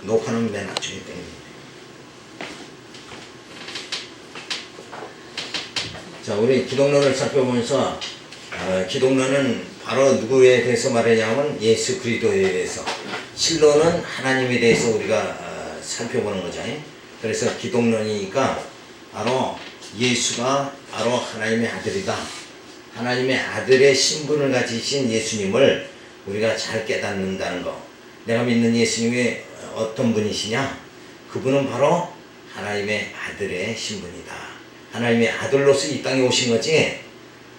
녹화는 맨 나중에 땡깁니다. 자, 우리 기독론을 살펴보면서 기독론은 바로 누구에 대해서 말하냐면 예수 그리스도에 대해서, 실로는 하나님에 대해서 우리가 살펴보는 거죠. 그래서 기독론이니까 바로 예수가 바로 하나님의 아들이다, 하나님의 아들의 신분을 가지신 예수님을 우리가 잘 깨닫는다는 거. 내가 믿는 예수님이 어떤 분이시냐? 그분은 바로 하나님의 아들의 신분이다. 하나님의 아들로서 이 땅에 오신 거지,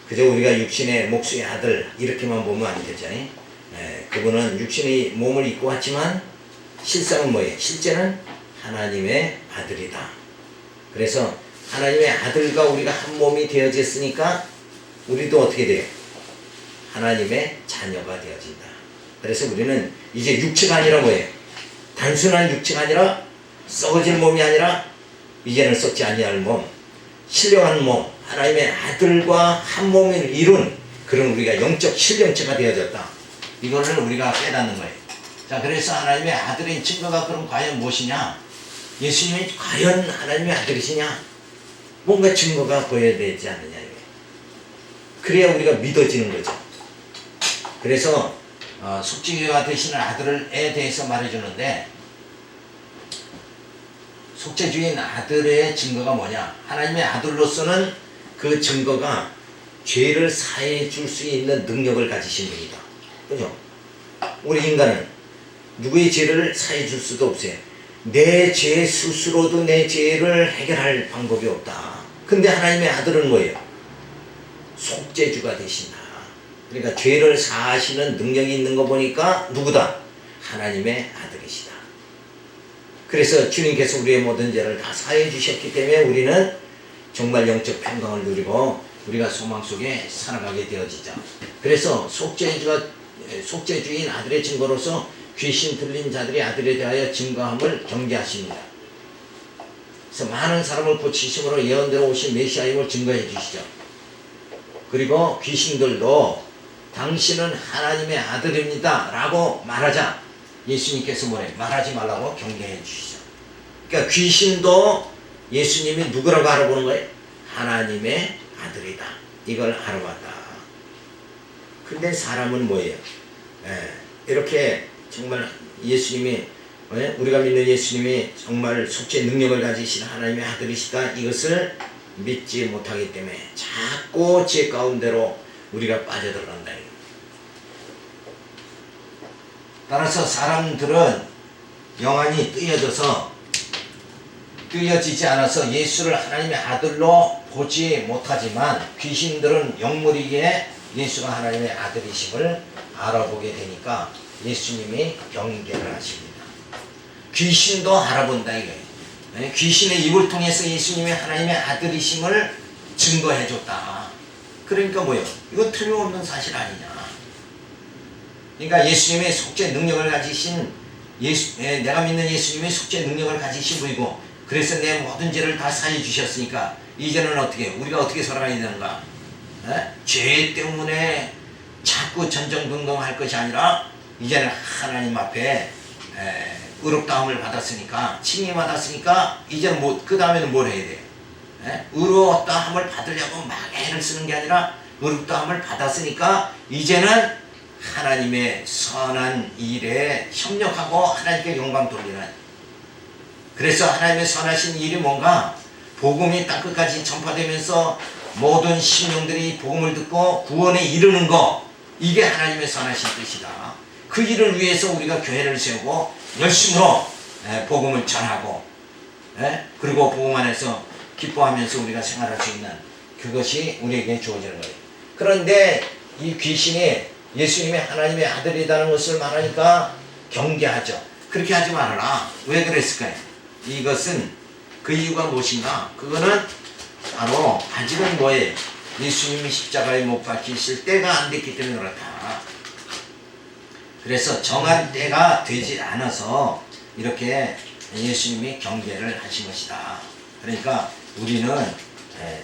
그저 우리가 육신의 목수의 아들 이렇게만 보면 안 되죠. 그분은 육신의 몸을 입고 왔지만 실상은 뭐예요? 실제는 하나님의 아들이다. 그래서 하나님의 아들과 우리가 한 몸이 되어졌으니까 우리도 어떻게 돼요? 하나님의 자녀가 되어진다. 그래서 우리는 이제 육체가 아니라 뭐예요? 단순한 육체가 아니라, 썩어질 몸이 아니라 이제는 썩지 아니할 몸, 신령한 몸, 하나님의 아들과 한 몸을 이룬 그런 우리가 영적 신령체가 되어졌다. 이거를 우리가 깨닫는 거예요. 자, 그래서 하나님의 아들의 증거가 그럼 과연 무엇이냐? 예수님이 과연 하나님의 아들이시냐? 뭔가 증거가 보여야 되지 않느냐. 그래야 우리가 믿어지는 거죠. 그래서 속죄가 되시는 아들에 대해서 말해주는데, 속죄주인 아들의 증거가 뭐냐? 하나님의 아들로서는 그 증거가 죄를 사해 줄 수 있는 능력을 가지신 분이다. 그죠? 우리 인간은 누구의 죄를 사해 줄 수도 없어요. 내 죄 스스로도 내 죄를 해결할 방법이 없다. 근데 하나님의 아들은 뭐예요? 속죄주가 되신다. 그러니까 죄를 사하시는 능력이 있는 거 보니까 누구다? 하나님의 아들이시다. 그래서 주님께서 우리의 모든 죄를 다 사해 주셨기 때문에 우리는 정말 영적 평강을 누리고 우리가 소망 속에 살아가게 되어지죠. 그래서 속죄주인 아들의 증거로서 귀신 들린 자들의 아들에 대하여 증거함을 경계하십니다. 그래서 많은 사람을 고치심으로 예언대로 오신 메시아임을 증거해 주시죠. 그리고 귀신들도 당신은 하나님의 아들입니다 라고 말하자 예수님께서 뭐래? 말하지 말라고 경계해 주시죠. 그러니까 귀신도 예수님이 누구라고 알아보는 거예요? 하나님의 아들이다. 이걸 알아봤다. 근데 사람은 뭐예요? 이렇게 정말 예수님이, 우리가 믿는 예수님이 정말 속죄 능력을 가지신 하나님의 아들이시다, 이것을 믿지 못하기 때문에 자꾸 죄 가운데로 우리가 빠져들어간다. 따라서 사람들은 영안이 뜨여지지 않아서 예수를 하나님의 아들로 보지 못하지만, 귀신들은 영물이기에 예수가 하나님의 아들이심을 알아보게 되니까 예수님이 경계를 하십니다. 귀신도 알아본다 이거예요. 귀신의 입을 통해서 예수님이 하나님의 아들이심을 증거해줬다. 그러니까 뭐예요? 이거 틀림없는 사실 아니냐. 그러니까 예수님의 속죄 능력을 가지신 내가 믿는 예수님의 속죄 능력을 가지신 분이고, 그래서 내 모든 죄를 다 사해 주셨으니까 이제는 어떻게, 우리가 어떻게 살아가야 되는가? 죄 때문에 자꾸 전전긍긍할 것이 아니라 이제는 하나님 앞에 의롭다함을 받았으니까, 칭의 받았으니까 이제는 그 다음에는 뭘 해야 돼요? 의롭다함을 받으려고 막 애를 쓰는 게 아니라 의롭다함을 받았으니까 이제는 하나님의 선한 일에 협력하고 하나님께 영광 돌리는. 그래서 하나님의 선하신 일이 뭔가? 복음이 땅끝까지 전파되면서 모든 심령들이 복음을 듣고 구원에 이르는 거, 이게 하나님의 선하신 뜻이다. 그 일을 위해서 우리가 교회를 세우고 열심으로 복음을 전하고, 그리고 복음 안에서 기뻐하면서 우리가 생활할 수 있는 그것이 우리에게 주어지는 거예요. 그런데 이 귀신이 예수님이 하나님의 아들이라는 것을 말하니까 경계하죠. 그렇게 하지 말아라. 왜 그랬을까요? 이것은 그 이유가 무엇인가? 그거는 바로 아직은 뭐예요? 예수님이 십자가에 못 박히실 때가 안 됐기 때문에 그렇다. 그래서 정한 때가 되지 않아서 이렇게 예수님이 경계를 하신 것이다. 그러니까 우리는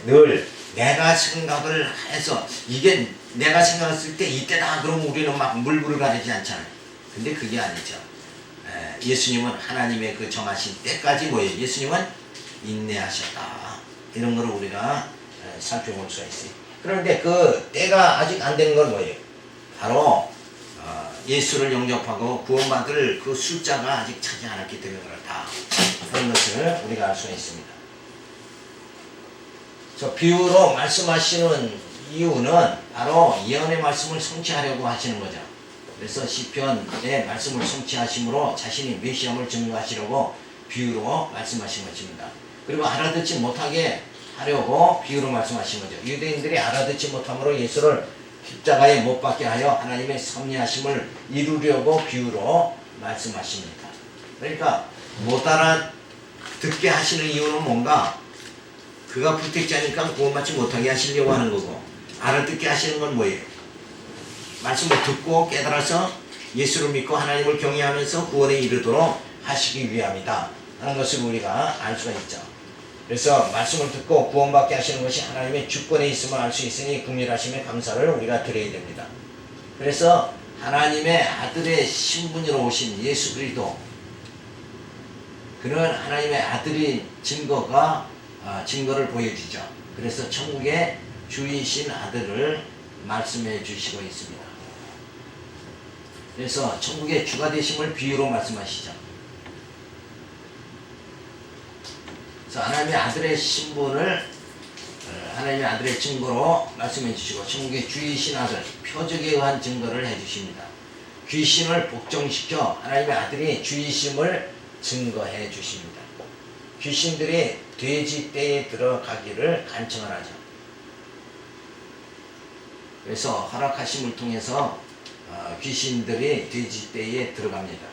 늘 내가 생각을 해서, 이게 내가 생각했을 때 이때다 그러면 우리는 막 물불을 가리지 않잖아요. 근데 그게 아니죠. 예수님은 하나님의 그 정하신 때까지 뭐예요? 예수님은 인내하셨다. 이런 걸 우리가 살펴볼 수가 있어요. 그런데 그 때가 아직 안 된 건 뭐예요? 바로 예수를 영접하고 구원받을 그 숫자가 아직 차지 않았기 때문에 그렇다. 그런 것을 우리가 알 수가 있습니다. 저 비유로 말씀하시는 이유는 바로 예언의 말씀을 성취하려고 하시는 거죠. 그래서 시편의 말씀을 성취하심으로 자신이 메시아임을 증거하시려고 비유로 말씀하신 것입니다. 그리고 알아듣지 못하게 하려고 비유로 말씀하신 거죠. 유대인들이 알아듣지 못함으로 예수를 십자가에 못 박게 하여 하나님의 섭리하심을 이루려고 비유로 말씀하십니다. 그러니까 못 알아듣게 하시는 이유는 뭔가 그가 불택자니까 구원받지 못하게 하시려고 하는 거고, 알아듣게 하시는 건 뭐예요? 말씀을 듣고 깨달아서 예수를 믿고 하나님을 경외하면서 구원에 이르도록 하시기 위함이다 하는 것을 우리가 알 수가 있죠. 그래서 말씀을 듣고 구원받게 하시는 것이 하나님의 주권에 있음을 알 수 있으니 긍휼하심에 감사를 우리가 드려야 됩니다. 그래서 하나님의 아들의 신분으로 오신 예수 그리스도, 그런 하나님의 아들의 증거를 보여주죠. 그래서 천국의 주이신 아들을 말씀해 주시고 있습니다. 그래서 천국의 주가 되심을 비유로 말씀하시죠. 그래서 하나님의 아들의 신분을 하나님의 아들의 증거로 말씀해 주시고, 천국의 주이신 아들, 표적에 의한 증거를 해 주십니다. 귀신을 복종시켜 하나님의 아들이 주이심을 증거해 주십니다. 귀신들이 돼지 떼에 들어가기를 간청을 하죠. 그래서 허락하심을 통해서 귀신들이 돼지 떼에 들어갑니다.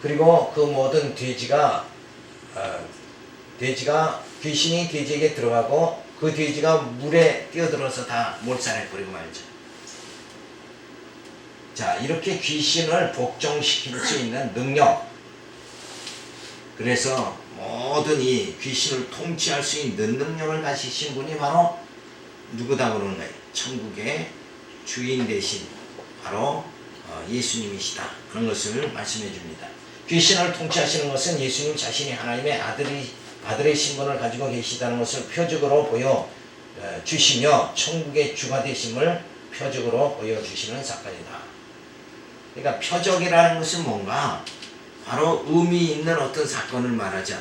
그리고 그 모든 돼지가 귀신이 돼지에게 들어가고 그 돼지가 물에 뛰어들어서 다 몰살해버리고 말이죠. 자, 이렇게 귀신을 복종시킬 수 있는 능력, 그래서 모든 이 귀신을 통치할 수 있는 능력을 가지신 분이 바로 누구다 그러는 거예요? 천국의 주인 되신 바로 예수님이시다. 그런 것을 말씀해 줍니다. 귀신을 통치하시는 것은 예수님 자신이 하나님의 아들의 신분을 가지고 계시다는 것을 표적으로 보여주시며 천국의 주가 되심을 표적으로 보여주시는 사건이다. 그러니까 표적이라는 것은 뭔가 바로 의미 있는 어떤 사건을 말하자.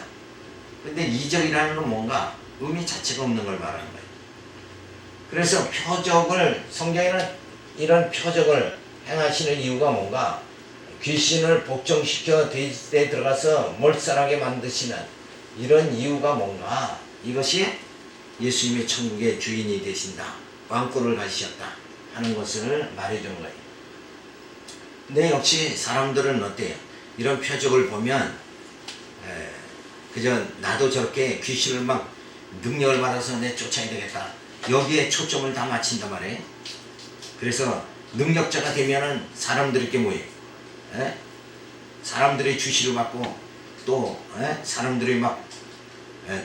근데 이적이라는 건 뭔가 의미 자체가 없는 걸 말하는 거예요. 그래서 성경에는 이런 표적을 행하시는 이유가 뭔가 귀신을 복종시켜 돼지떼에 들어가서 몰살하게 만드시는 이런 이유가 뭔가, 이것이 예수님의 천국의 주인이 되신다, 왕권을 가지셨다 하는 것을 말해준 거예요. 근데 역시 사람들은 어때요? 이런 표적을 보면 그저 나도 저렇게 귀신을 막 능력을 받아서 내 쫓아야 되겠다, 여기에 초점을 다 맞춘단 말이에요. 그래서 능력자가 되면은 사람들이 이렇게 뭐예요? 사람들의 주시를 받고 또 사람들이 막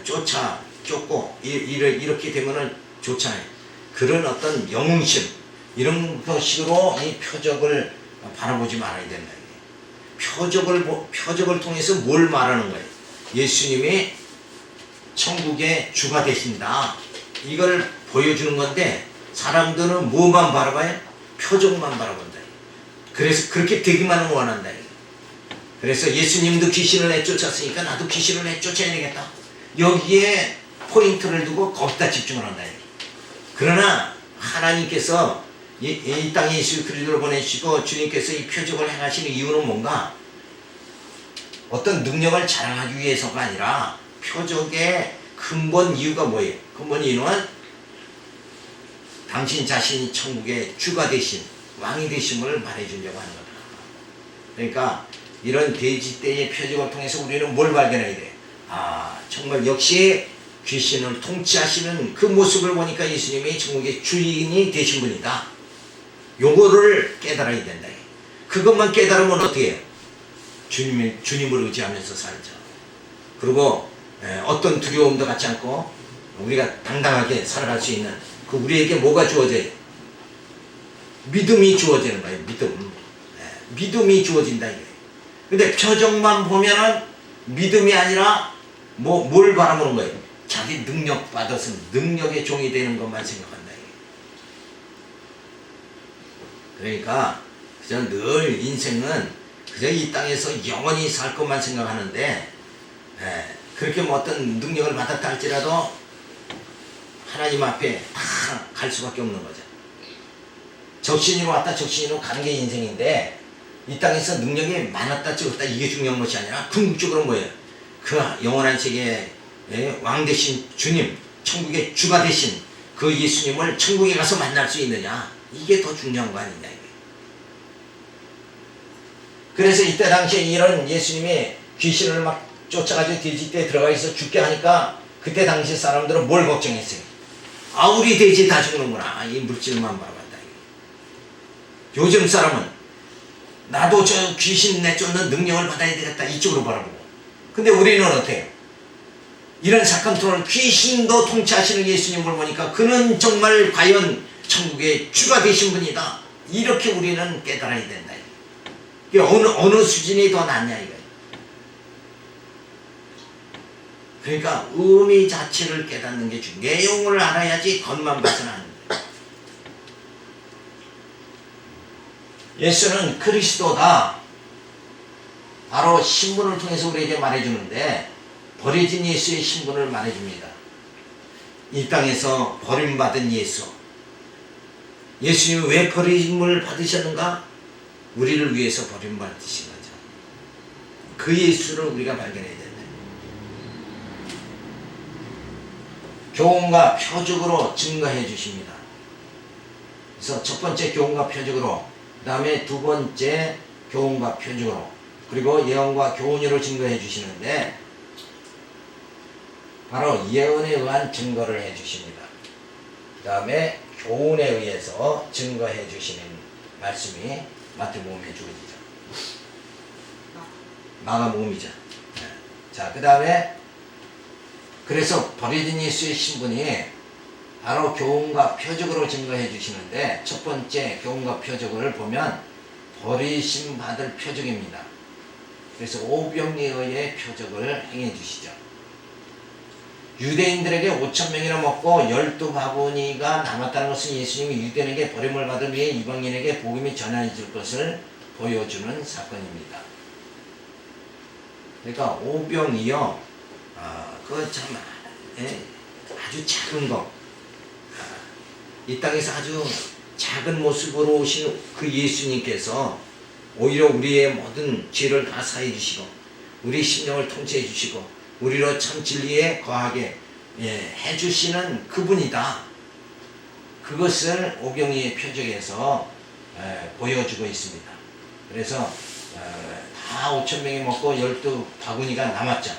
쫓고 이렇게 되면은 좋잖아요. 그런 어떤 영웅심, 이런 것으로 이 표적을 바라보지 말아야 된다. 표적을 통해서 뭘 말하는 거예요? 예수님이 천국의 주가 되신다, 이걸 보여주는 건데, 사람들은 뭐만 바라봐요? 표적만 바라본다. 그래서 그렇게 되기만을 원한다. 그래서 예수님도 귀신을 내쫓았으니까 나도 귀신을 내쫓아야 되겠다, 여기에 포인트를 두고 거기다 집중을 한다. 그러나 하나님께서 이 땅에 예수 그리스도를 보내시고 주님께서 이 표적을 행하시는 이유는 뭔가 어떤 능력을 자랑하기 위해서가 아니라, 표적의 근본 이유가 뭐예요? 근본 이유는 당신 자신이 천국의 주가 되신 왕이 되심을 말해주려고 하는 거다. 그러니까 이런 돼지떼의 표적을 통해서 우리는 뭘 발견해야 돼? 정말 역시 귀신을 통치하시는 그 모습을 보니까 예수님이 천국의 주인이 되신 분이다, 요거를 깨달아야 된다. 그것만 깨달으면 어떻게 해요? 주님을 의지하면서 살죠. 그리고 어떤 두려움도 갖지 않고 우리가 당당하게 살아갈 수 있는, 그 우리에게 뭐가 주어져요? 믿음이 주어지는 거예요. 믿음. 믿음이 주어진다 이거예요. 근데 표정만 보면은 믿음이 아니라 뭘 바라보는 거예요? 자기 능력 받아서 능력의 종이 되는 것만 생각한다 이거예요. 그러니까 그저 늘 인생은 그저 이 땅에서 영원히 살 것만 생각하는데, 그렇게 어떤 능력을 받았다 할지라도 하나님 앞에 다 갈 수밖에 없는 거죠. 적신이로 왔다 적신이로 가는 게 인생인데, 이 땅에서 능력이 많았다 적었다 이게 중요한 것이 아니라 궁극적으로 뭐예요? 그 영원한 세계의 왕 되신 주님, 천국의 주가 되신 그 예수님을 천국에 가서 만날 수 있느냐, 이게 더 중요한 거 아니냐 이거예요. 그래서 이때 당시에 이런 예수님이 귀신을 막 쫓아가지고 돼지떼에 들어가 있어 죽게 하니까 그때 당시 사람들은 뭘 걱정했어요? 아, 우리 돼지 다 죽는구나, 이 물질만 바라봤다. 요즘 사람은 나도 저 귀신 내쫓는 능력을 받아야 되겠다 이쪽으로 바라보고, 근데 우리는 어때요? 이런 사건을 귀신도 통치하시는 예수님을 보니까 그는 정말 과연 천국의 주가 되신 분이다, 이렇게 우리는 깨달아야 된다. 이게 어느 수준이 더 낫냐 이거예요. 그러니까 의미 자체를 깨닫는 게 중요해요. 내용을 알아야지 겉만 봐서는 안 돼요. 예수는 그리스도다, 바로 신분을 통해서 우리에게 말해주는데, 버려진 예수의 신분을 말해줍니다. 이 땅에서 버림받은 예수, 예수님이 왜 버림을 받으셨는가? 우리를 위해서 버림받으신 거죠. 그 예수를 우리가 발견해야 된다. 교훈과 표적으로 증거해 주십니다. 그래서 첫 번째 교훈과 표적으로, 그 다음에 두 번째 교훈과 표적으로, 그리고 예언과 교훈으로 증거해 주시는데, 바로 예언에 의한 증거를 해 주십니다. 그 다음에 교훈에 의해서 증거해 주시는 말씀이 마태복음에 주어지죠. 마가복음이죠. 자, 그 다음에 그래서 버려진 예수의 신분이 바로 교훈과 표적으로 증거해 주시는데, 첫 번째 교훈과 표적을 보면 버리심 받을 표적입니다. 그래서 오병이어의 표적을 행해 주시죠. 유대인들에게 5,000명이나 먹고 12바구니가 남았다는 것은 예수님이 유대인에게 버림을 받은 후에 이방인에게 복음이 전해질 것을 보여주는 사건입니다. 그러니까 오병이어, 그거 참 아주 작은 거, 이 땅에서 아주 작은 모습으로 오신 그 예수님께서 오히려 우리의 모든 죄를 다 사해 주시고 우리 심령을 통치해 주시고 우리로 참 진리에 거하게 해주시는 그분이다. 그것을 오병이의 표적에서 보여주고 있습니다. 그래서 다 5,000명이 먹고 12바구니가 남았죠.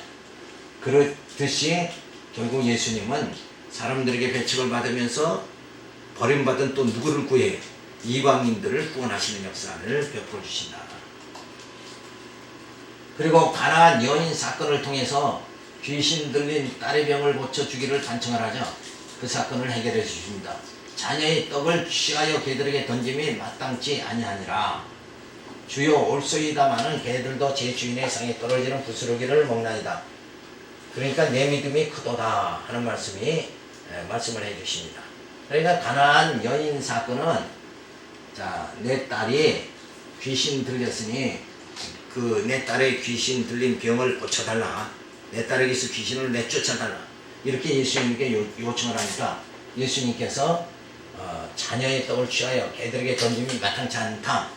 그렇듯이 결국 예수님은 사람들에게 배척을 받으면서 버림받은 또 누구를 구해요? 이방인들을 구원하시는 역사를 베풀어 주신다. 그리고 가나안 여인 사건을 통해서 귀신 들린 딸의 병을 고쳐 주기를 간청을 하죠. 그 사건을 해결해 주십니다. 자녀의 떡을 취하여 개들에게 던짐이 마땅치 아니하니라. 주여 올소이다마는 개들도 제 주인의 상에 떨어지는 부스러기를 먹나이다. 그러니까 내 믿음이 크도다 하는 말씀을 해 주십니다. 그러니까 가나안 여인 사건은, 자, 내 딸이 귀신 들렸으니 그 내 딸의 귀신 들린 병을 고쳐달라, 내 딸에게서 귀신을 내쫓아달라, 이렇게 예수님께 요청을 하니까 예수님께서 자녀의 떡을 취하여 개들에게 던짐이 마땅치 않다,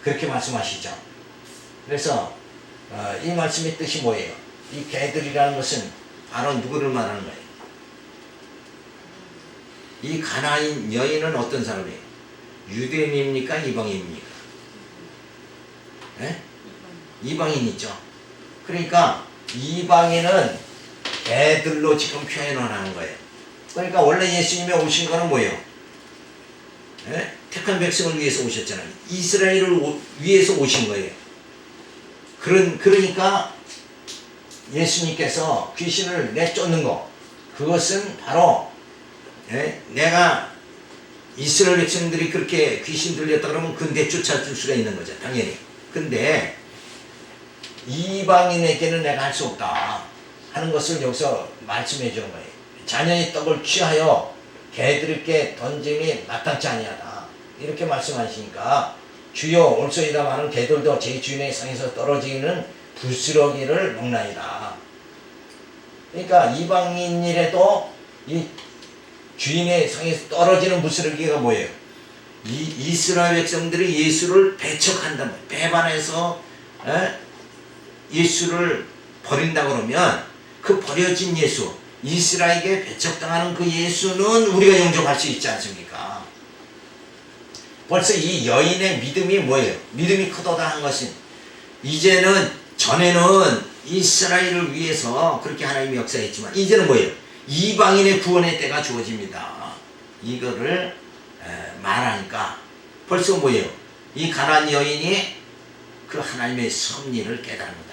그렇게 말씀하시죠. 그래서 이 말씀의 뜻이 뭐예요? 이 개들이라는 것은 바로 누구를 말하는 거예요? 이 가나안 여인은 어떤 사람이에요? 유대인입니까? 이방인입니까? 네? 이방인이죠. 그러니까 이방인은 개들로 지금 표현을 하는 거예요. 그러니까 원래 예수님이 오신 거는 뭐예요? 네? 택한 백성을 위해서 오셨잖아요. 이스라엘을 위해서 오신 거예요. 그러니까 예수님께서 귀신을 내쫓는 거, 그것은 바로 내가 이스라엘 백성들이 그렇게 귀신 들렸다 그러면 근데 쫓아줄 수가 있는 거죠. 당연히. 근데 이방인에게는 내가 할 수 없다 하는 것을 여기서 말씀해 주는 거예요. 자녀의 떡을 취하여 개들에게 던짐이 마땅치 아니하다. 이렇게 말씀하시니까 주여 올소이다마는 개들도 제 주인의 상에서 떨어지는 부스러기를 먹나이다. 그러니까 이방인이라도 이 주인의 상에서 떨어지는 부스러기가 뭐예요? 이 이스라엘 백성들이 예수를 배척한다, 배반해서 예수를 버린다 그러면 그 버려진 예수, 이스라엘에게 배척당하는 그 예수는 우리가 영접할 수 있지 않습니까? 벌써 이 여인의 믿음이 뭐예요? 믿음이 크도다 한 것은 이제는 전에는 이스라엘을 위해서 그렇게 하나님이 역사했지만 이제는 뭐예요? 이방인의 구원의 때가 주어집니다. 이거를 말하니까 벌써 뭐예요? 이 가나안 여인이 그 하나님의 섭리를 깨달은 거다.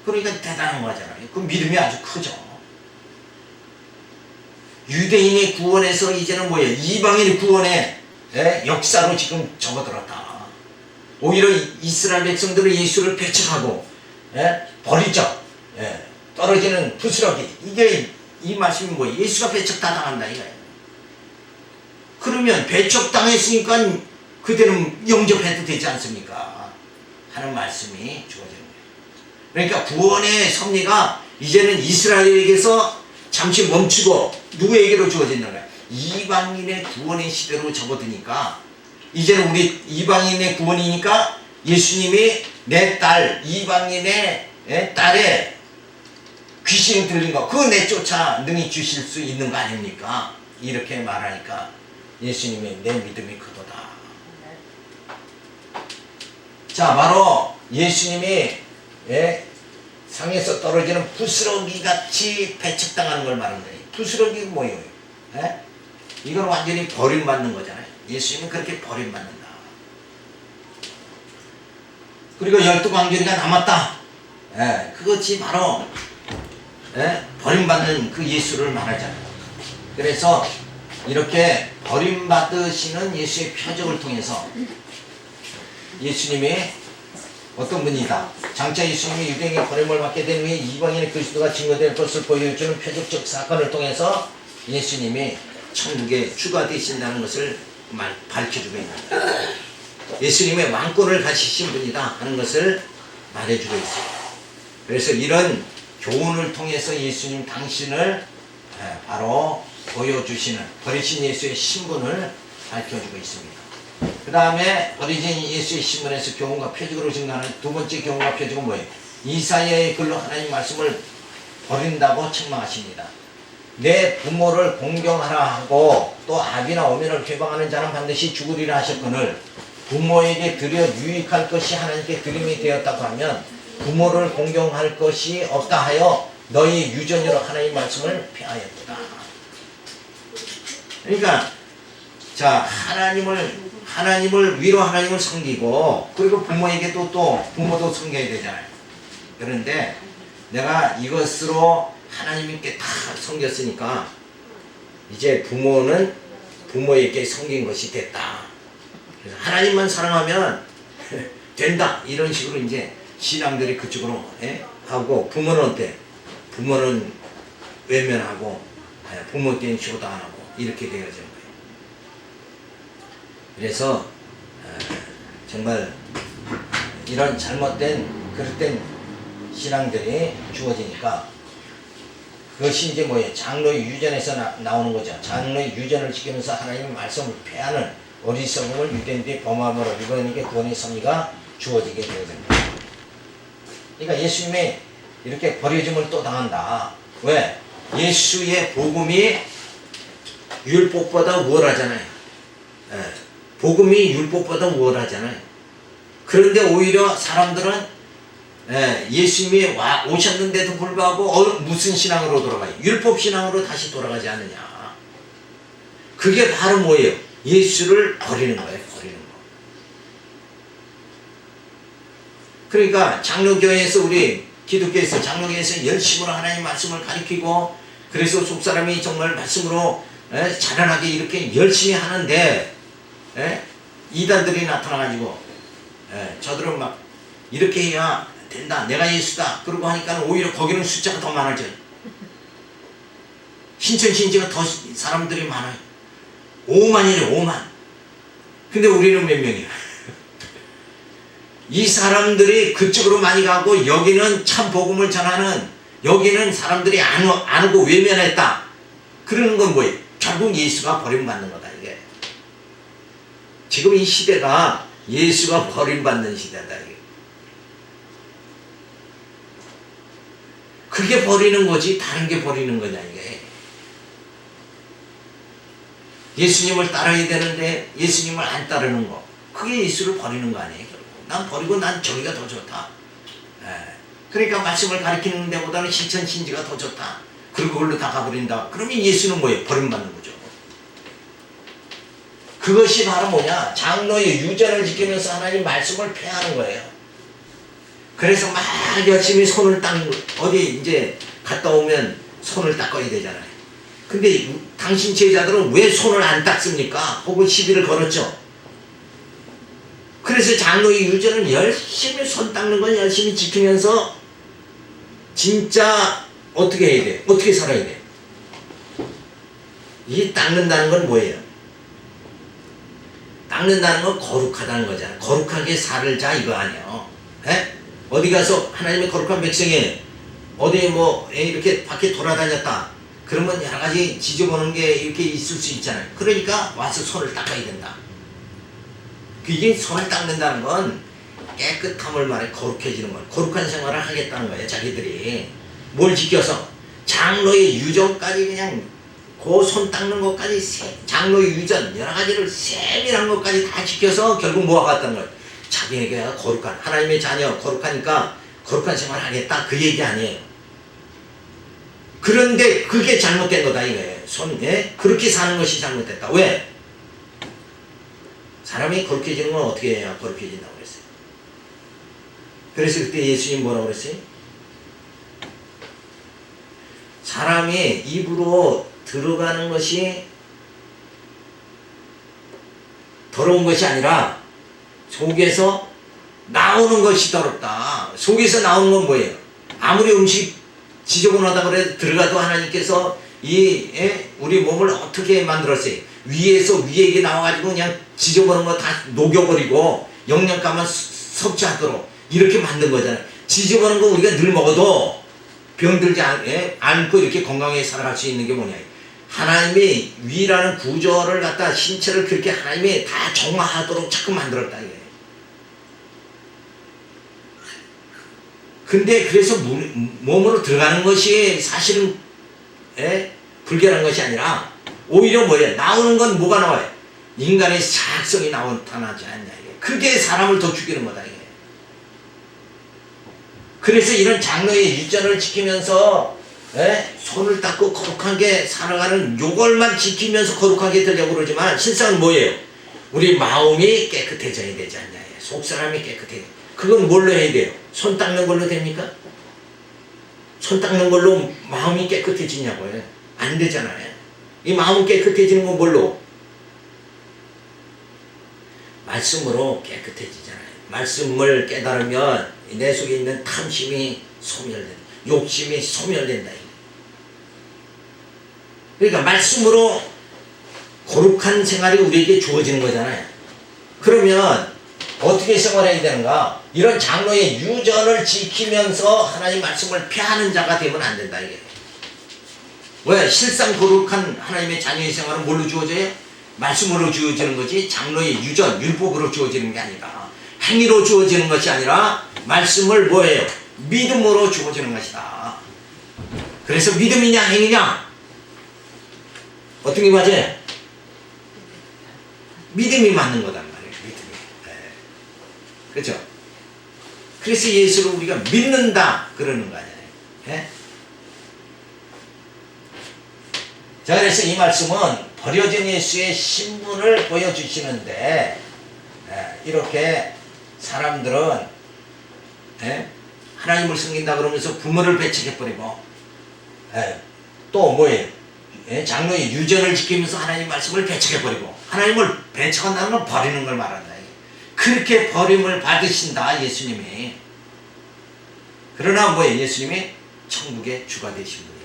그러니까 대단한 거잖아요. 그 믿음이 아주 크죠. 유대인의 구원에서 이제는 뭐예요? 이방인의 구원의 역사로 지금 접어들었다. 오히려 이스라엘 백성들은 예수를 배척하고 버리죠. 떨어지는 부스러기. 이게 이 말씀이 뭐예요? 예수가 배척 다 당한다 이거예요. 그러면 배척당했으니까 그대는 영접해도 되지 않습니까? 하는 말씀이 주어지는 거예요. 그러니까 구원의 섭리가 이제는 이스라엘에게서 잠시 멈추고 누구에게로 주어지는 거예요? 이방인의 구원의 시대로 접어드니까 이제는 우리 이방인의 구원이니까 예수님이 내 딸 이방인의 딸의 귀신이 들린 거 그거 내쫓아 능히 주실 수 있는 거 아닙니까? 이렇게 말하니까 예수님이 내 믿음이 크도다. 자, 바로 예수님이 상에서 떨어지는 부스러기 같이 배척당하는 걸 말하는 거예요. 부스러기가 뭐예요? 이건 완전히 버림받는 거잖아요. 예수님은 그렇게 버림받는다. 그리고 12광주리가 남았다. 그것이 바로 버림받는 그 예수를 말하잖아요. 그래서 이렇게 버림받으시는 예수의 표적을 통해서 예수님이 어떤 분이다. 장차 예수님이 유대인의 버림을 받게 된 후에 이방인의 그리스도가 증거될 것을 보여주는 표적적 사건을 통해서 예수님이 천국에 추가되신다는 것을 밝혀주고 있는 거예요. 예수님의 왕권을 가지신 분이다 하는 것을 말해주고 있어요. 그래서 이런 교훈을 통해서 예수님 당신을 바로 보여주시는 버리신 예수의 신분을 밝혀주고 있습니다. 그 다음에 버리신 예수의 신분에서 교훈과 표적으로 증가하는 두 번째 교훈과 표적은 뭐예요? 이사야의 글로 하나님 말씀을 버린다고 책망하십니다. 내 부모를 공경하라 하고 또 아비나 어머니를 회방하는 자는 반드시 죽으리라 하셨거늘 부모에게 드려 유익할 것이 하나님께 드림이 되었다고 하면 부모를 공경할 것이 없다 하여 너희 유전으로 하나님 말씀을 폐하였다. 그러니까 자 하나님을 위로 하나님을 섬기고 그리고 부모에게도 또 부모도 섬겨야 되잖아요. 그런데 내가 이것으로 하나님께 다 섬겼으니까 이제 부모는 부모에게 섬긴 것이 됐다. 그래서 하나님만 사랑하면 된다. 이런 식으로 이제 신앙들이 그쪽으로 하고 부모는 어때? 부모는 외면하고 부모께는 효도 안 하고 이렇게 되어지는 거예요. 그래서 정말 이런 잘못된 그릇된 신앙들이 주어지니까 그것이 이제 뭐예요? 장로의 유전에서 나오는 거죠. 장로의 유전을 지키면서 하나님의 말씀을 폐하는 어리석음을 유대인들이 범함으로 이번에게 구원의 섭리가 주어지게 되어집니다. 그러니까 예수님이 이렇게 버려짐을 또 당한다. 왜? 예수의 복음이 율법보다 우월하잖아요. 복음이 율법보다 우월하잖아요. 그런데 오히려 사람들은 예수님이 오셨는데도 불구하고 무슨 신앙으로 돌아가요? 율법 신앙으로 다시 돌아가지 않느냐. 그게 바로 뭐예요? 예수를 버리는 거예요. 버리는 거. 그러니까 장로교회에서 우리 기독교에서 장로교회에서 열심으로 하나님 말씀을 가르치고 그래서 속사람이 정말 말씀으로 자잘하게 이렇게 열심히 하는데 이단들이 나타나가지고 저들은 막 이렇게 해야 된다, 내가 예수다 그러고 하니까 오히려 거기는 숫자가 더 많아져요. 신천신지가 더 사람들이 많아요. 5만이래 5만. 근데 우리는 몇 명이야? 이 사람들이 그쪽으로 많이 가고 여기는 참 복음을 전하는, 여기는 사람들이 안 오고 외면했다 그러는 건 뭐예요? 결국 예수가 버림받는 거다 이게. 지금 이 시대가 예수가 버림받는 시대다 이게. 그게 버리는 거지 다른 게 버리는 거냐 이게. 예수님을 따라야 되는데 예수님을 안 따르는 거, 그게 예수를 버리는 거 아니에요. 결국 난 버리고 난 저기가 더 좋다. 그러니까 말씀을 가르치는 데보다는 신천신지가 더 좋다. 그리고 그걸로 다 가버린다. 그러면 예수는 뭐예요? 버림받는 거죠. 그것이 바로 뭐냐? 장로의 유전을 지키면서 하나님 말씀을 폐하는 거예요. 그래서 막 열심히 손을 어디 이제 갔다 오면 손을 닦아야 되잖아요. 근데 당신 제자들은 왜 손을 안 닦습니까? 혹은 시비를 걸었죠. 그래서 장로의 유전은 열심히 손 닦는 건 열심히 지키면서 진짜 어떻게 해야 돼? 어떻게 살아야 돼? 이 닦는다는 건 뭐예요? 닦는다는 건 거룩하다는 거잖아. 거룩하게 살자 이거 아니에요. 어디 가서 하나님의 거룩한 백성이 어디 뭐 이렇게 밖에 돌아다녔다 그러면 여러 가지 지저보는 게 이렇게 있을 수 있잖아요. 그러니까 와서 손을 닦아야 된다. 그게 손을 닦는다는 건 깨끗함을 말해 거룩해지는 거예요. 거룩한 생활을 하겠다는 거예요. 자기들이 뭘 지켜서 장로의 유전까지 그냥 그 손 닦는 것까지 장로의 유전 여러 가지를 세밀한 것까지 다 지켜서 결국 모아갔다는 거예요. 자기에게 거룩한 하나님의 자녀 거룩하니까 거룩한 생활을 하겠다 그 얘기 아니에요. 그런데 그게 잘못된 거다 이거예요. 그렇게 사는 것이 잘못됐다. 왜? 사람이 거룩해지는 건 어떻게 해야 거룩해진다고 그랬어요? 그래서 그때 예수님 뭐라고 그랬어요? 사람이 입으로 들어가는 것이 더러운 것이 아니라 속에서 나오는 것이 더럽다. 속에서 나오는 건 뭐예요? 아무리 음식 지저분하다 그래도 들어가도 하나님께서 우리 몸을 어떻게 만들었어요? 위에서 위에게 나와가지고 그냥 지저분한 거 다 녹여버리고 영양가만 섭취하도록 이렇게 만든 거잖아요. 지저분한 거 우리가 늘 먹어도 병들지 않고 이렇게 건강하게 살아갈 수 있는 게 뭐냐? 하나님의 위라는 구조를 갖다 신체를 그렇게 하나님이 다 정화하도록 자꾸 만들었다 이게. 근데 그래서 몸으로 들어가는 것이 사실은 불결한 것이 아니라 오히려 뭐예요? 나오는 건 뭐가 나와요? 인간의 사악성이 나타나지 않냐 이게. 그게 사람을 더 죽이는 거다 이게. 그래서 이런 장로의 유전을 지키면서 손을 닦고 거룩하게 살아가는 요걸만 지키면서 거룩하게 되려고 그러지만 실상은 뭐예요? 우리 마음이 깨끗해져야 되지 않냐. 속사람이 깨끗해져. 그건 뭘로 해야 돼요? 손 닦는 걸로 됩니까? 손 닦는 걸로 마음이 깨끗해지냐고요? 안 되잖아요. 이 마음 깨끗해지는 건 뭘로? 말씀으로 깨끗해지잖아요. 말씀을 깨달으면 내 속에 있는 탐심이 소멸된다. 욕심이 소멸된다. 그러니까 말씀으로 거룩한 생활이 우리에게 주어지는 거잖아요. 그러면 어떻게 생활해야 되는가? 이런 장로의 유전을 지키면서 하나님 말씀을 폐하는 자가 되면 안 된다 이게. 왜? 실상 거룩한 하나님의 자녀의 생활은 뭘로 주어져요? 말씀으로 주어지는 거지 장로의 유전, 율법으로 주어지는 게 아니라 행위로 주어지는 것이 아니라 말씀을 뭐예요? 믿음으로 주어지는 것이다. 그래서 믿음이냐 행위냐? 어떤 게 맞아요? 믿음이 맞는 거단 말이에요. 믿음이. 그렇죠? 그래서 예수를 우리가 믿는다 그러는 거 아니에요. 자, 그래서 이 말씀은 버려진 예수의 신분을 보여주시는데 이렇게 사람들은 하나님을 섬긴다 그러면서 부모를 배척해버리고 또 뭐예요? 장로의 유전을 지키면서 하나님 말씀을 배척해버리고, 하나님을 배척한다는 건 버리는 걸 말한다. 그렇게 버림을 받으신다 예수님이. 그러나 뭐예요? 예수님이 천국의 주가 되신 분이다.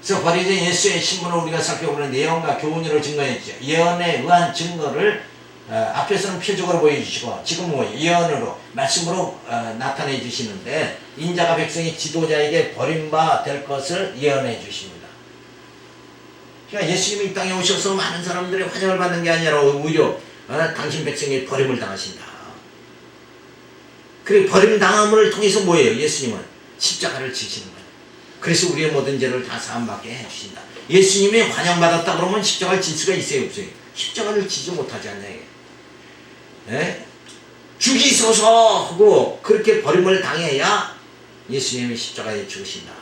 그래서 버려진 예수의 신분을 우리가 살펴보는 예언과 교훈으로 증거했죠. 예언에 의한 증거를 앞에서는 표적으로 보여주시고, 지금 뭐 예언으로 말씀으로 나타내 주시는데, 인자가 백성이 지도자에게 버림바 될 것을 예언해 주십니다. 그러니까 예수님이 이 땅에 오셔서 많은 사람들의 환영을 받는 게 아니라 오히려 당신 백성이 버림을 당하신다. 그리고 버림당함을 통해서 뭐예요? 예수님은 십자가를 지시는 거예요. 그래서 우리의 모든 죄를 다 사함받게 해주신다. 예수님이 환영받았다 그러면 십자가를 질 수가 있어요, 없어요? 십자가를 지지 못하지 않냐 이게. 죽이소서 하고 그렇게 버림을 당해야 예수님이 십자가에 죽으신다.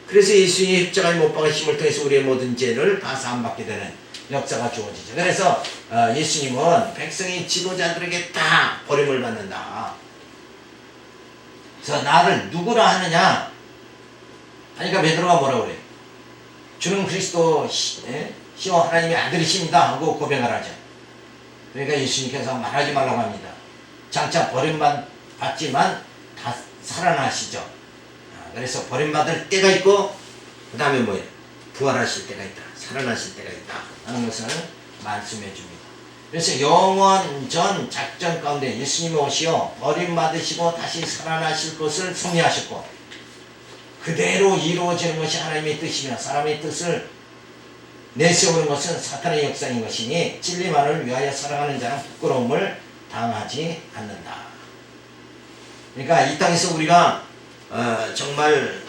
그래서 예수님이 십자가에 못 박으심을 통해서 우리의 모든 죄를 다 사함받게 되는 역사가 주어지죠. 그래서 예수님은 백성의 지도자들에게 다 버림을 받는다. 그래서 나를 누구라 하느냐 하니까 베드로가 뭐라고 그래요? 주는 그리스도 시오 하나님의 아들이십니다 하고 고백을 하죠. 그러니까 예수님께서 말하지 말라고 합니다. 장차 버림받지만 다 살아나시죠. 그래서 버림받을 때가 있고, 그 다음에 뭐예요? 부활하실 때가 있다. 살아나실 때가 있다 하는 것을 말씀해 줍니다. 그래서 영원 전 작전 가운데 예수님이 오시어 버림받으시고 다시 살아나실 것을 섭리하셨고, 그대로 이루어지는 것이 하나님의 뜻이며 사람의 뜻을 내세우는 것은 사탄의 역사인 것이니 진리만을 위하여 살아가는 자는 부끄러움을 당하지 않는다. 그러니까 이 땅에서 우리가 정말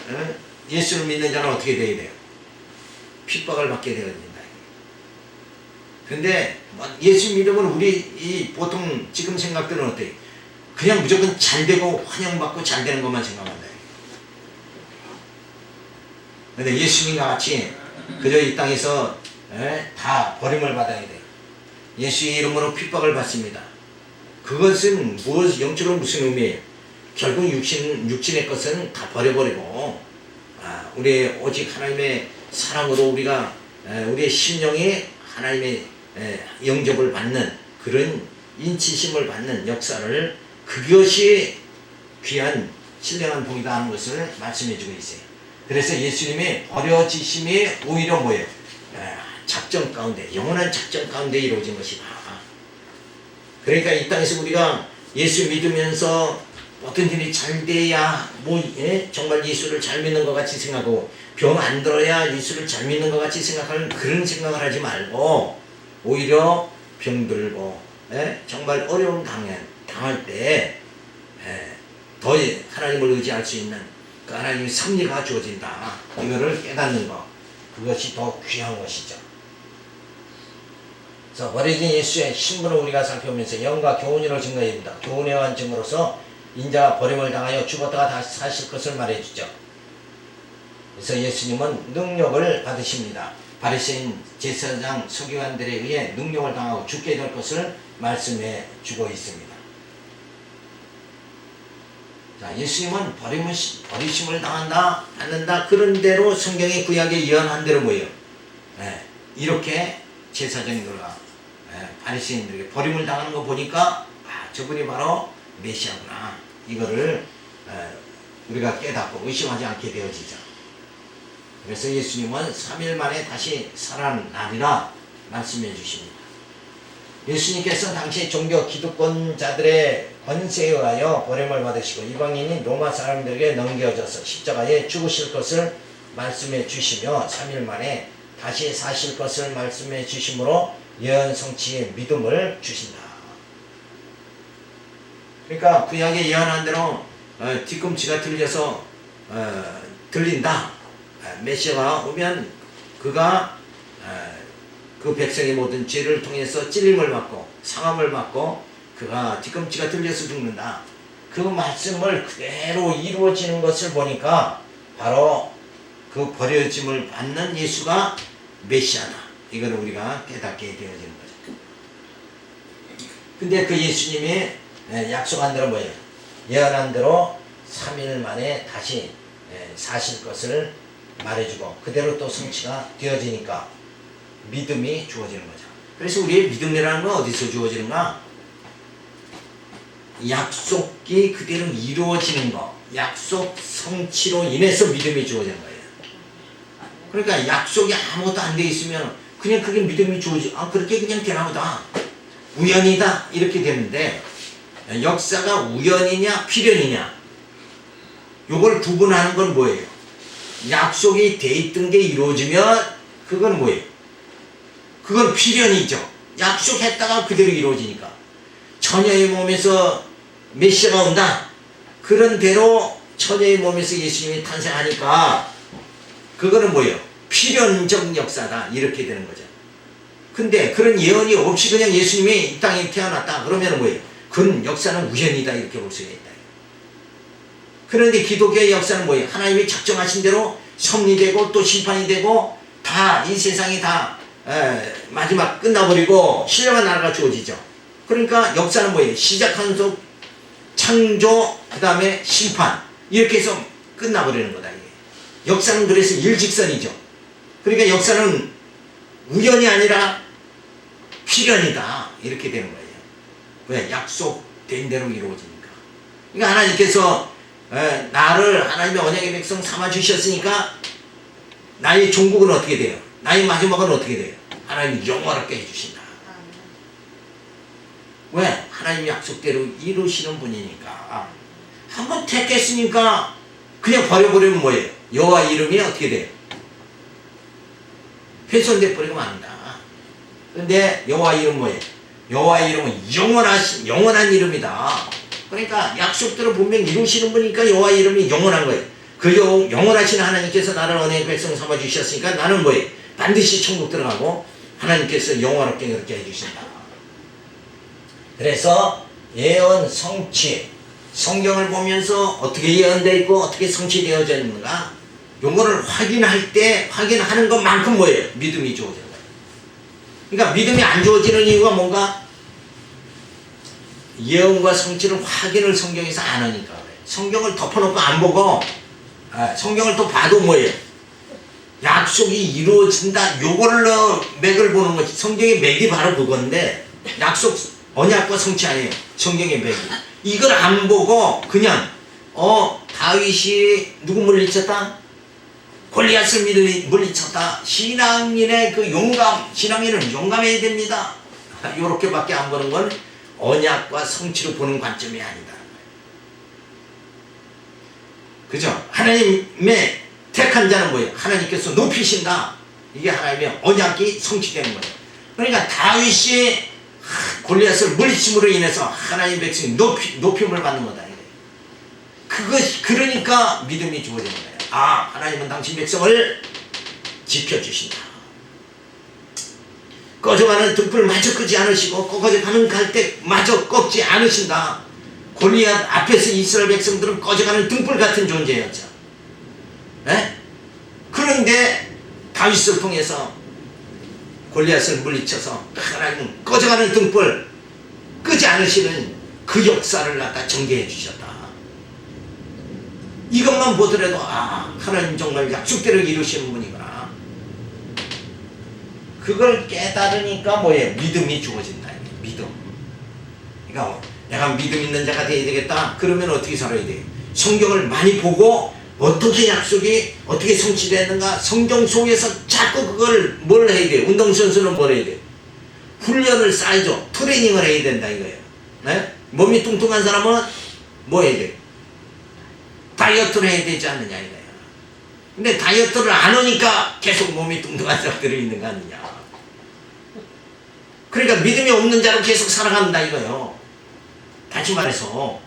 예수를 믿는 자는 어떻게 되어야 돼요? 핍박을 받게 되어야 된다. 근데 예수 믿으면 우리 보통 지금 생각들은 어때요? 그냥 무조건 잘 되고 환영받고 잘 되는 것만 생각한다. 근데 예수님과 같이 그저 이 땅에서 다 버림을 받아야 돼요. 예수의 이름으로 핍박을 받습니다. 그것은 영적으로 무슨 의미예요? 결국 육신의 것은 다 버려버리고, 우리의 오직 하나님의 사랑으로 우리가 우리의 심령이 하나님의 영접을 받는 그런 인치심을 받는 역사를, 그것이 귀한 신령한 복이다 하는 것을 말씀해 주고 있어요. 그래서 예수님의 버려지심이 오히려 뭐예요? 작전 가운데, 영원한 작전 가운데 이루어진 것이다. 그러니까 이 땅에서 우리가 예수 믿으면서 어떤 일이 잘 돼야 정말 예수를 잘 믿는 것 같이 생각하고, 병 안 들어야 예수를 잘 믿는 것 같이 생각하는 그런 생각을 하지 말고, 오히려 병 들고 정말 어려움 당할 때 더 하나님을 의지할 수 있는 그 하나님의 섭리가 주어진다. 이거를 깨닫는 것, 그것이 더 귀한 것이죠. 그래서 버려진 예수의 신분을 우리가 살펴보면서 영과 교훈으로 증거합니다. 교훈에 의한 증거로서 인자가 버림을 당하여 죽었다가 다시 사실 것을 말해주죠. 그래서 예수님은 능력을 받으십니다. 바리새인 제사장 서기관들에 의해 능력을 당하고 죽게 될 것을 말씀해 주고 있습니다. 자, 예수님은 버리심을 당한다, 받는다. 그런 대로 성경의 구약에 예언한 대로 뭐예요? 이렇게 제사장들과 바리새인들에게 버림을 당하는 거 보니까 저분이 바로 메시아구나. 이거를 우리가 깨닫고 의심하지 않게 되어지죠. 그래서 예수님은 3일 만에 다시 살아나리라 말씀해 주십니다. 예수님께서 당시 종교 기득권자들의 권세에 의하여 버림을 받으시고 이방인인 로마 사람들에게 넘겨져서 십자가에 죽으실 것을 말씀해 주시며 3일 만에 다시 사실 것을 말씀해 주심으로 예언 성취의 믿음을 주신다. 그러니까 구약에 예언한 대로 뒤꿈치가 들려서 들린다. 메시아가 오면 그가 그 백성의 모든 죄를 통해서 찔림을 받고 상함을 받고 그가 뒤꿈치가 들려서 죽는다. 그 말씀을 그대로 이루어지는 것을 보니까 바로 그 버려짐을 받는 예수가 메시아다. 이걸 우리가 깨닫게 되어지는 거죠. 근데 그 예수님이 약속한 대로 뭐예요? 예언한 대로 3일 만에 다시 사실 것을 말해주고 그대로 또 성취가 되어지니까 믿음이 주어지는 거죠. 그래서 우리의 믿음이라는 건 어디서 주어지는가? 약속이 그대로 이루어지는 거, 약속 성취로 인해서 믿음이 주어지는 거예요. 그러니까 약속이 아무것도 안 돼 있으면 그냥 그게 믿음이 주어지, 그렇게 그냥 되나 보다, 우연이다 이렇게 되는데, 역사가 우연이냐 필연이냐 요걸 구분하는 건 뭐예요? 약속이 돼 있던 게 이루어지면 그건 뭐예요? 그건 필연이죠. 약속했다가 그대로 이루어지니까. 처녀의 몸에서 메시아가 온다, 그런 대로 처녀의 몸에서 예수님이 탄생하니까 그거는 뭐예요? 필연적 역사다 이렇게 되는 거죠. 근데 그런 예언이 없이 그냥 예수님이 이 땅에 태어났다 그러면 뭐예요? 그건 역사는 우연이다 이렇게 볼 수가 있다. 그런데 기독교의 역사는 뭐예요? 하나님이 작정하신 대로 섭리되고 또 심판이 되고 다 이 세상이 다 마지막 끝나버리고 신령한 나라가 주어지죠. 그러니까 역사는 뭐예요? 시작하는 속 창조 그 다음에 심판 이렇게 해서 끝나버리는 거다. 이게. 역사는 그래서 일직선이죠. 그러니까 역사는 우연이 아니라 필연이다 이렇게 되는 거예요. 왜? 약속된 대로 이루어지니까. 그러니까 하나님께서 나를 하나님의 언약의 백성 삼아주셨으니까 나의 종국은 어떻게 돼요? 나의 마지막은 어떻게 돼요? 하나님이 영원하게 해주신다. 왜? 하나님이 약속대로 이루시는 분이니까. 한번 택했으니까 그냥 버려버리면 뭐예요? 여호와 이름이 어떻게 돼요? 훼손돼 버리고 맙니다. 근데 여호와 이름 뭐예요? 여호와 이름은 영원한 이름이다. 그러니까 약속대로 분명 이루시는 분이니까 여호와 이름이 영원한 거예요. 그 영원하신 하나님께서 나를 언약의 백성 삼아주셨으니까 나는 뭐예요? 반드시 천국 들어가고 하나님께서 영원하게 그렇게 해주신다. 그래서 예언 성취, 성경을 보면서 어떻게 예언되어 있고 어떻게 성취되어져 있는가, 요거를 확인하는 것만큼 뭐예요? 믿음이 주어지는 거예요. 그러니까 믿음이 안 주어지는 이유가 뭔가? 예언과 성취를 확인을 성경에서 안 하니까 그래요. 성경을 덮어놓고 안 보고 성경을 또 봐도 뭐예요? 약속이 이루어진다 요걸로 맥을 보는 거지. 성경의 맥이 바로 그건데 약속 언약과 성취 아니에요. 성경의 맥이. 이걸 안 보고 그냥 다윗이 누구 물리쳤다? 골리앗을 물리쳤다. 신앙인의 그 신앙인은 용감해야 됩니다. 요렇게밖에 안 보는 건 언약과 성취로 보는 관점이 아니다. 그죠? 하나님의 택한 자는 뭐예요? 하나님께서 높이신다. 이게 하나님의 언약이 성취되는 거예요. 그러니까 다윗이 골리앗을 물리침으로 인해서 하나님 백성이 높임을 받는 거다. 그러니까 믿음이 주어지는 거예요. 하나님은 당신 백성을 지켜주신다. 꺼져가는 등불 마저 끄지 않으시고 꺼져가는 갈대 마저 꺾지 않으신다. 골리앗 앞에서 이스라엘 백성들은 꺼져가는 등불 같은 존재였죠. 그런데 다윗을 통해서 골리앗을 물리쳐서 하나님은 꺼져가는 등불 끄지 않으시는 그 역사를 갖다 전개해 주셨다. 이것만 보더라도 하나님 정말 약속대로 이루시는 분이구나. 그걸 깨달으니까 뭐예요? 믿음이 주어진다. 믿음. 그러니까 내가 믿음 있는 자가 되어야 되겠다. 그러면 어떻게 살아야 돼요? 성경을 많이 보고 어떻게 약속이 어떻게 성취됐는가 성경 속에서 자꾸 그걸 뭘 해야 돼요? 운동선수는 뭘 해야 돼요? 훈련을 쌓아줘. 트레이닝을 해야 된다 이거예요. 네? 몸이 뚱뚱한 사람은 뭐 해야 돼요? 다이어트를 해야 되지 않느냐 이거예요. 근데 다이어트를 안 하니까 계속 몸이 뚱뚱한 사람들이 있는 거 아니냐. 그러니까 믿음이 없는 자로 계속 살아간다 이거예요. 다시 말해서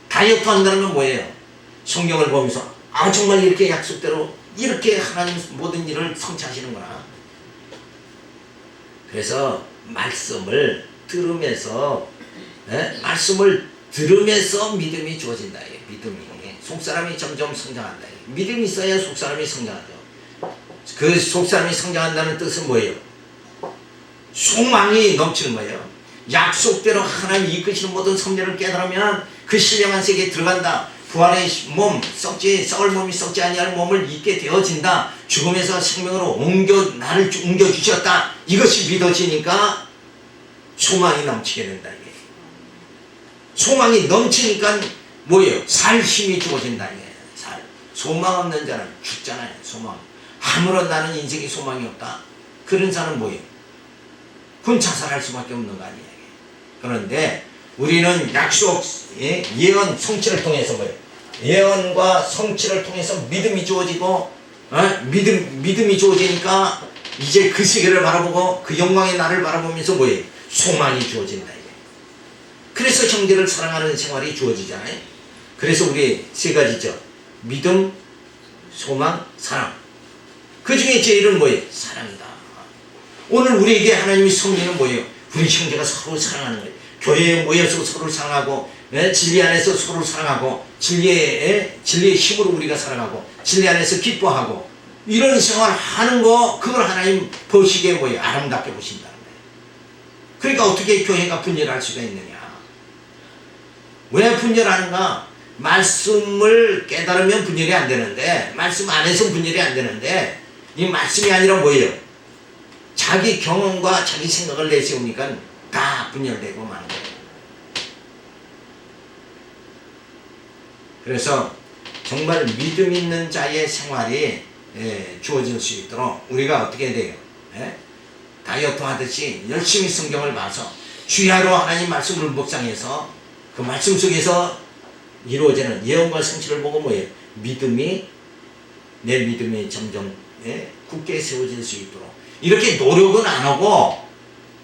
다이어트 한다는 건 뭐예요? 성경을 보면서 정말 이렇게 약속대로 이렇게 하나님 모든 일을 성취하시는구나. 그래서 말씀을 들으면서 믿음이 주어진다. 믿음이 속사람이 점점 성장한다. 믿음이 있어야 속사람이 성장하죠. 그 속사람이 성장한다는 뜻은 뭐예요? 소망이 넘치는 거예요. 약속대로 하나님이 이끄시는 모든 섭리를 깨달으면 그 신령한 세계에 들어간다. 부활의 몸, 썩을 몸이 썩지 아니할 몸을 입게 되어진다. 죽음에서 생명으로 나를 옮겨주셨다. 이것이 믿어지니까 소망이 넘치게 된다. 이게. 소망이 넘치니까 뭐예요? 살 힘이 주어진다. 이게. 소망 없는 자는 죽잖아요. 소망. 아무런 나는 인생에 소망이 없다. 그런 사람은 뭐예요? 그건 자살할 수밖에 없는 거 아니에요. 그런데 우리는 약속, 예언, 성취를 통해서 뭐예요? 예언과 성취를 통해서 믿음이 주어지고, 믿음이 주어지니까 이제 그 세계를 바라보고 그 영광의 나를 바라보면서 뭐예요? 소망이 주어진다. 이게. 그래서 형제를 사랑하는 생활이 주어지잖아요. 그래서 우리 세 가지죠. 믿음, 소망, 사랑. 그 중에 제일은 뭐예요? 사랑이다. 오늘 우리에게 하나님이 섭리는 뭐예요? 우리 형제가 서로 사랑하는 거예요. 교회에 모여서 서로를 사랑하고, 진리 안에서 서로를 사랑하고, 진리의 힘으로 우리가 사랑하고, 진리 안에서 기뻐하고, 이런 생활을 하는 거, 그걸 하나님 보시기에 뭐예요? 아름답게 보신다는 거예요. 그러니까 어떻게 교회가 분열할 수가 있느냐? 왜 분열하는가? 말씀을 깨달으면 분열이 안 되는데, 말씀 안에서 분열이 안 되는데, 이 말씀이 아니라 뭐예요? 자기 경험과 자기 생각을 내세우니까 다 분열되고 마는 거예요. 그래서 정말 믿음 있는 자의 생활이 주어질 수 있도록 우리가 어떻게 해야 돼요? 다이어트 하듯이 열심히 성경을 봐서 주야로 하나님 말씀을 묵상해서 그 말씀 속에서 이루어지는 예언과 성취를 보고 뭐예요? 내 믿음이 점점 굳게 세워질 수 있도록 이렇게 노력은 안 하고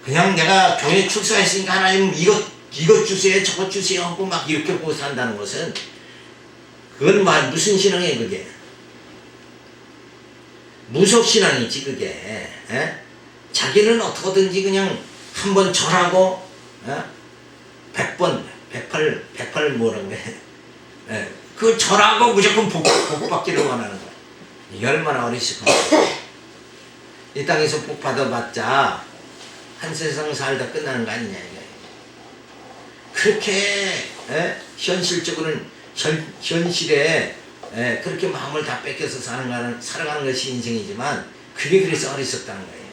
그냥 내가 교회 출사했으니까 하나님 이것 주세요 저것 주세요 하고 막 이렇게 보고 산다는 것은 그건 무슨 신앙이에요 그게? 무속신앙이지 그게. 자기는 어떻게든지 그냥 한번 절하고 100번 108 뭐라고 그래. 그 절하고 무조건 복받기를 원하는 거야. 이게 얼마나 어리석은 거야. 이 땅에서 복 받아봤자 한 세상 살다 끝나는 거 아니냐 이게. 그렇게 현실적으로는 현실에 그렇게 마음을 다 뺏겨서 살아가는 것이 인생이지만 그게 그래서 어리석다는 거예요.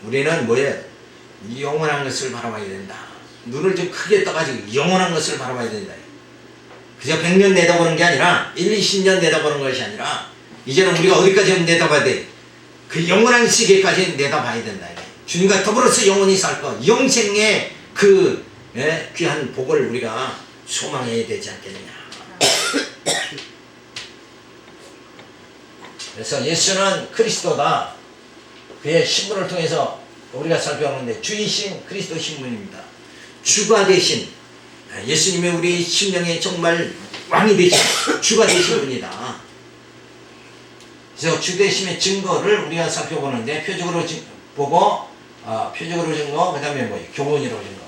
우리는 뭐예요? 영원한 것을 바라봐야 된다. 눈을 좀 크게 떠가지고 영원한 것을 바라봐야 된다. 그저 100년 내다보는 게 아니라 1, 20년 내다보는 것이 아니라 이제는 우리가 어디까지 내다봐야 돼? 그 영원한 시계까지 내다봐야 된다. 주님과 더불어서 영원히 살 것, 영생의 그 귀한 복을 우리가 소망해야 되지 않겠느냐. 그래서 예수는 그리스도다. 그의 신분을 통해서 우리가 살펴보는데 주이신 그리스도 신분입니다. 주가 되신 예수님의 우리 심령의 정말 왕이 되신 주가 되신 분이다. 그래서 주 되심의 증거를 우리가 살펴보는데 표적으로 보고 표적으로 증거 그 다음에 뭐예요? 교훈으로 증거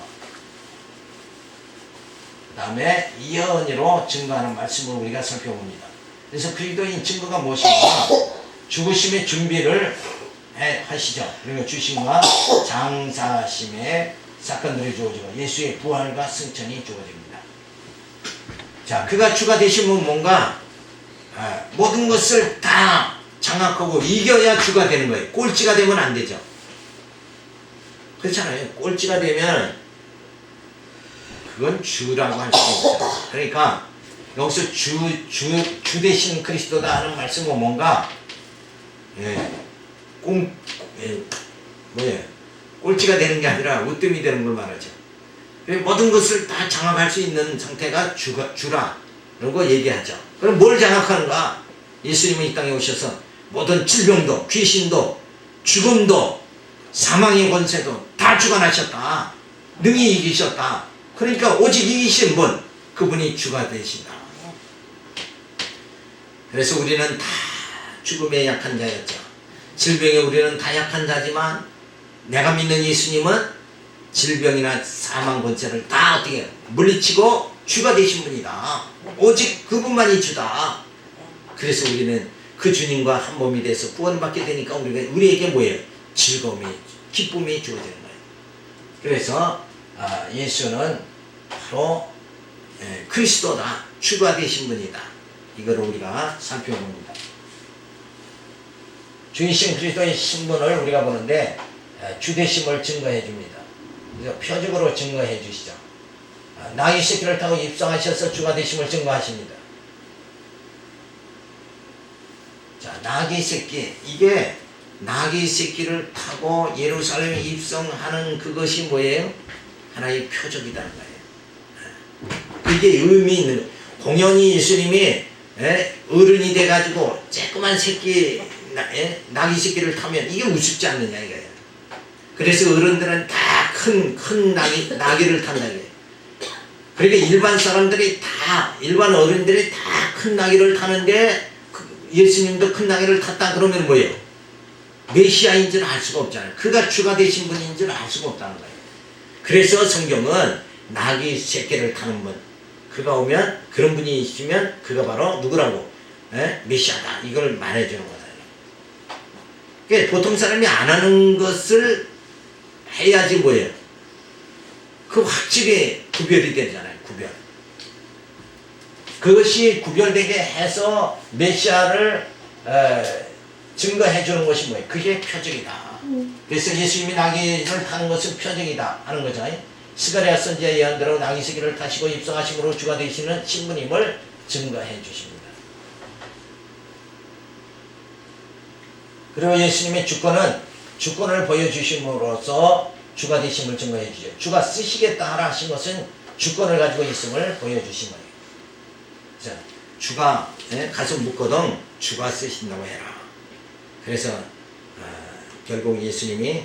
그 다음에 예언으로 증거하는 말씀을 우리가 살펴봅니다. 그래서 그리스도인 증거가 무엇인가? 죽으심의 준비를 하시죠. 그리고 주심과 장사심의 사건들이 주어지고 예수의 부활과 승천이 주어집니다. 자, 그가 주가 되시면 뭔가 모든 것을 다 장악하고 이겨야 주가 되는 거예요. 꼴찌가 되면 안 되죠. 그렇잖아요. 꼴찌가 되면 그건 주라고 할 수 없어요. 그러니까 여기서 주 되신 그리스도다 하는 말씀은 뭔가 꼴찌가 되는 게 아니라 으뜸이 되는 걸 말하죠. 모든 것을 다 장악할 수 있는 상태가 주라라고 얘기하죠. 그럼 뭘 장악하는가? 예수님은 이 땅에 오셔서 모든 질병도 귀신도 죽음도 사망의 권세도 다 주관하셨다. 능히 이기셨다. 그러니까 오직 이기신 분 그분이 주가 되신다. 그래서 우리는 다 죽음에 약한 자였죠. 질병에 우리는 다 약한 자지만 내가 믿는 예수님은 질병이나 사망 권세를 다 어떻게 물리치고 주가 되신 분이다. 오직 그분만이 주다. 그래서 우리는 그 주님과 한 몸이 돼서 구원받게 되니까 우리에게 뭐예요? 즐거움이 기쁨이 주어지는 거예요. 그래서 예수는 바로 그리스도다. 주가 되신 분이다. 이걸 우리가 살펴봅니다. 주이신 그리스도의 신분을 우리가 보는데 주되심을 증거해 줍니다. 그래서 표적으로 증거해 주시죠. 나귀 새끼를 타고 입성하셔서 주가 되심을 증거하십니다. 자, 나귀 새끼, 이게 나귀 새끼를 타고 예루살렘에 입성하는 그것이 뭐예요? 하나의 표적이라는 거예요. 그게 의미 있는, 공연히 예수님이 어른이 돼가지고 조그만 새끼, 나귀 새끼를 타면 이게 우습지 않느냐 이거예요. 그래서 어른들은 다 큰 나귀를 탄다 이거예요. 그러니까 일반 사람들이 다, 일반 어른들이 다 큰 나귀를 타는데 예수님도 큰 나귀를 탔다 그러면 뭐예요? 메시아인 줄 알 수가 없잖아요. 그가 주가 되신 분인 줄 알 수가 없다는 거예요. 그래서 성경은 나귀 새끼를 타는 분, 그가 오면, 그런 분이 있으면 그가 바로 누구라고? 메시아다. 이걸 말해주는 거다. 그러니까 보통 사람이 안 하는 것을 해야지 뭐예요? 그 확실히 구별이 되잖아요. 구별. 그것이 구별되게 해서 메시아를 증거해 주는 것이 뭐예요? 그게 표적이다. 그래서 예수님이 나귀를 타는 것은 표적이다 하는 거죠. 스가랴 선지자 예언대로 나귀 새끼를 타시고 입성하심으로 주가 되시는 신부님을 증거해 주십니다. 그리고 예수님의 주권을 보여주심으로써 주가 되심을 증거해 주죠. 주가 쓰시겠다 하라 하신 것은 주권을 가지고 있음을 보여주신 거예요. 자, 주가 가서 묻거든 주가 쓰신다고 해라. 그래서 결국 예수님이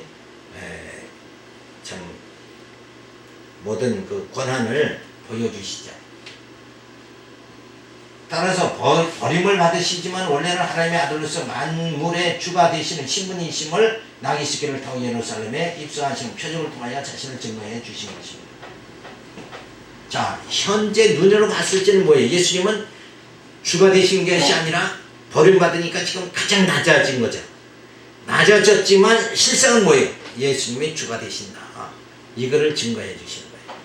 참 모든 그 권한을 보여주시죠. 따라서 버림을 받으시지만 원래는 하나님의 아들로서 만물의 주가 되시는 신분이심을 나귀 새끼를 타고 예루살렘에 입성하신 표적을 통하여 자신을 증거해 주신 것입니다. 자, 현재 눈으로 봤을 때는 뭐예요? 예수님은 주가 되신 것이 아니라 버림받으니까 지금 가장 낮아진 거죠. 낮아졌지만 실상은 뭐예요? 예수님이 주가 되신다. 이거를 증거해 주시는 거예요.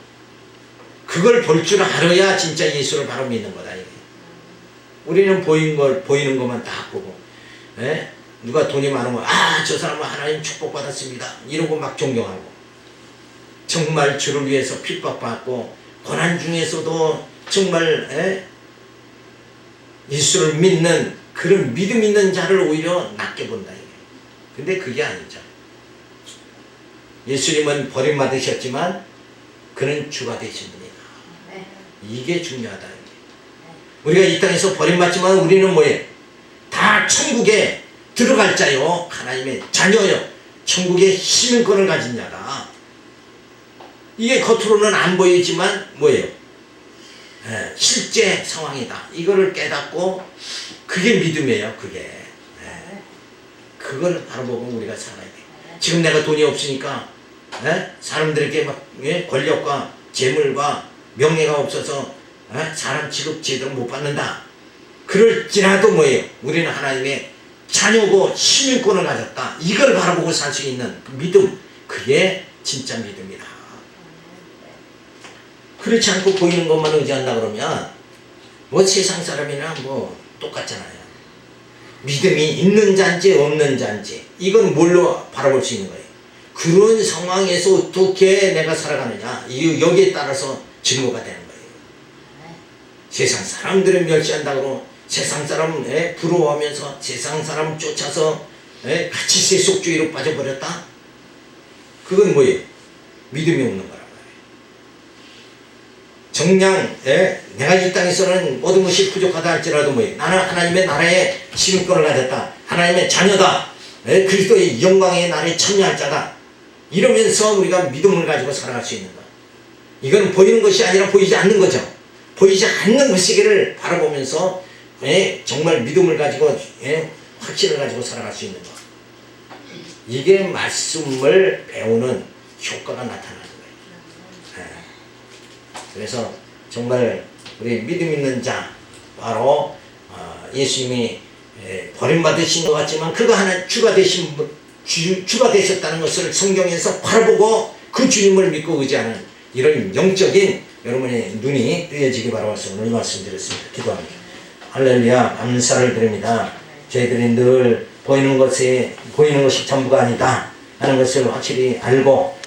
그걸 볼 줄 알아야 진짜 예수를 바로 믿는 거다. 우리는 보이는 것만 딱 보고, 누가 돈이 많으면 저 사람은 하나님 축복받았습니다. 이러고 막 존경하고, 정말 주를 위해서 핍박받고 고난 중에서도 정말 예수를 믿는 그런 믿음 있는 자를 오히려 낮게 본다. 근데 그게 아니죠. 예수님은 버림받으셨지만 그는 주가 되신 분이다. 이게 중요하다. 우리가 이 땅에서 버림받지만 우리는 뭐예요? 다 천국에 들어갈 자요. 하나님의 자녀요. 천국의 시민권을 가진 자다. 이게 겉으로는 안 보이지만 뭐예요? 실제 상황이다. 이거를 깨닫고 그게 믿음이에요. 그게. 그걸 바로 보고 우리가 살아야 돼. 지금 내가 돈이 없으니까 사람들에게 막 권력과 재물과 명예가 없어서 사람 취급 제대로 못 받는다. 그럴지라도 뭐예요? 우리는 하나님의 자녀고 시민권을 가졌다. 이걸 바라보고 살 수 있는 믿음, 그게 진짜 믿음이다. 그렇지 않고 보이는 것만 의지한다 그러면 뭐 세상 사람이나 뭐 똑같잖아요. 믿음이 있는 자인지 없는 자인지 이건 뭘로 바라볼 수 있는 거예요? 그런 상황에서 어떻게 내가 살아가느냐, 여기에 따라서 증거가 되는 거예요. 세상 사람들을 멸시한다고 세상 사람 부러워하면서 세상 사람 쫓아서 같이 세속주의로 빠져버렸다? 그건 뭐예요? 믿음이 없는 거란 말이에요. 정녕 내가 이 땅에서는 모든 것이 부족하다 할지라도 뭐예요? 나는 하나님의 나라의 시민권을 가졌다. 하나님의 자녀다. 그리스도의 영광의 나라에 참여할 자다. 이러면서 우리가 믿음을 가지고 살아갈 수 있는 것. 이건 보이는 것이 아니라 보이지 않는 거죠. 보이지 않는 그 세계를 바라보면서 정말 믿음을 가지고 확신을 가지고 살아갈 수 있는 것. 이게 말씀을 배우는 효과가 나타나는 거예요. 그래서 정말 우리 믿음 있는 자, 바로 예수님이 버림받으신 것 같지만 그가 하나 주가 되셨다는 것을 성경에서 바라보고 그 주님을 믿고 의지하는 이런 영적인 여러분의 눈이 뜨여지기 바라면서 오늘 말씀드렸습니다. 기도합니다. 할렐루야. 감사를 드립니다. 저희들이 늘 보이는 것이 전부가 아니다 하는 것을 확실히 알고